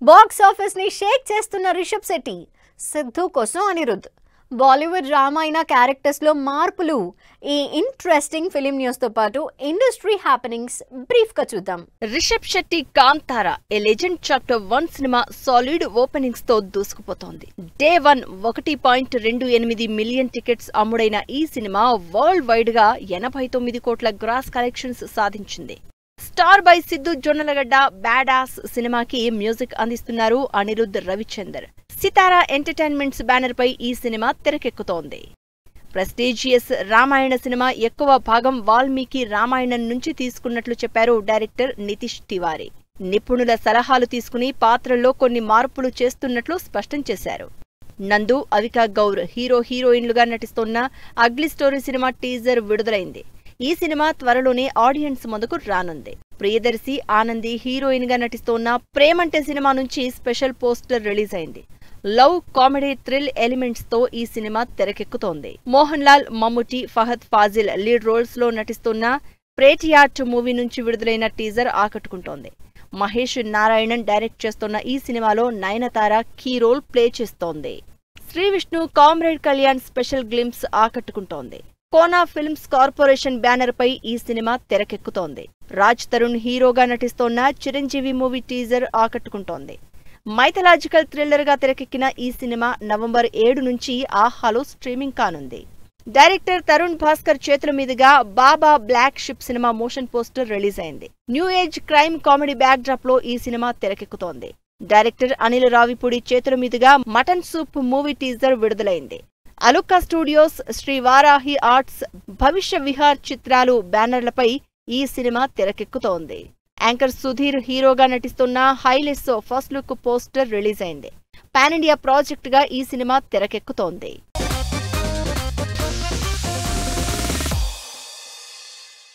Box office ని షేక్ చేస్తున్న రిషబ్ శెట్టి, సిద్ధు కోసం అనిరుద్. బాలీవుడ్ డ్రామా అయిన క్యారెక్టర్స్ లో మార్పులు. ఈ ఇంట్రెస్టింగ్ ఫిలిం న్యూస్ తో పాటు ఇండస్ట్రీ హ్యాపెనింగ్స్ బ్రీఫ్ గా చూద్దాం. Rishab Shetty Kantara a legend chapter 1 cinema solid openings తో దూసుకుపోతోంది. డే 1 1.28 మిలియన్ టికెట్స్ అమ్ముడైన ఈ సినిమా వరల్డ్ వైడ్ గా 89 కోట్ల గ్రాస్ కలెక్షన్స్ సాధించింది. Star boy Siddhu Jonnalagadda badass సినిమాకి మ్యూజిక్ అందిస్తున్నారు అనిరుద్ రవిచందర్. సితారా ఎంటర్టైన్మెంట్స్ బ్యానర్ పై ఈ సినిమా తెరకెక్కుతోంది. ప్రెస్టీజియస్ రామాయణ సినిమా ఎక్కువ భాగం వాల్మీకి రామాయణం నుంచి తీసుకున్నట్లు చెప్పారు డైరెక్టర్ నితీష్ తివారీ. నిపుణుల సలహాలు తీసుకుని పాత్రల్లో కొన్ని మార్పులు చేస్తున్నట్లు స్పష్టం చేశారు. నందు, అవికా గౌర్ హీరోయిన్లుగా నటిస్తున్న అగ్లీ స్టోరీ సినిమా టీజర్ విడుదలైంది. ఈ సినిమా త్వరలోనే ఆడియన్స్ ముందుకు రానుంది. ప్రియదర్శి ఆనంది హీరోయిన్ గా నటిస్తోన్న ప్రేమంటే సినిమా నుంచి స్పెషల్ పోస్టర్ రిలీజ్ అయింది. లవ్, కామెడీ, థ్రిల్ ఎలిమెంట్స్ తో ఈ సినిమా తెరకెక్కుతోంది. మోహన్ లాల్, మమ్ముటి, ఫహద్ ఫాజిల్ లీడ్ రోల్స్ లో నటిస్తున్న ప్రేటియాట్ మూవీ నుంచి విడుదలైన టీజర్ ఆకట్టుకుంటోంది. మహేష్ నారాయణన్ డైరెక్ట్ చేస్తున్న ఈ సినిమాలో నయనతార కీ రోల్ ప్లే చేస్తోంది. Sri Vishnu comrade Kalyan special glimpse ఆకట్టుకుంటోంది. కోనా ఫిల్మ్స్ కార్పొరేషన్ బ్యానర్ పై ఈ సినిమా తెరకెక్కుతోంది. రాజ్ తరుణ్ హీరోగా నటిస్తోన్న చిరంజీవి మూవీ టీజర్ ఆకట్టుకుంటోంది. మైథలాజికల్ థ్రిల్లర్ గా తెరకెక్కిన ఈ సినిమా నవంబర్ 7 నుంచి ఆహాలో స్ట్రీమింగ్ కానుంది. డైరెక్టర్ తరుణ్ భాస్కర్ చేతుల మీదుగా baba black sheep cinema motion poster release అయింది. New age crime comedy backdrop లో ఈ సినిమా తెరకెక్కుతోంది. డైరెక్టర్ అనిల్ రావిపూడి చేతుల మీదుగా మటన్ సూప్ మూవీ టీజర్ విడుదలైంది. అలుకా స్టూడియోస్, శ్రీ వారాహి ఆర్ట్స్, భవిష్య విహార్ చిత్రాలు బ్యానర్లపై ఈ సినిమా తెరకెక్కుతోంది. యాంకర్ సుధీర్ హీరోగా నటిస్తున్న హైలెస్ ఫస్ట్ లుక్ పోస్టర్ రిలీజ్ అయింది. పాన్ ఇండియా ప్రాజెక్ట్ గా ఈ సినిమా తెరకెక్కుతోంది.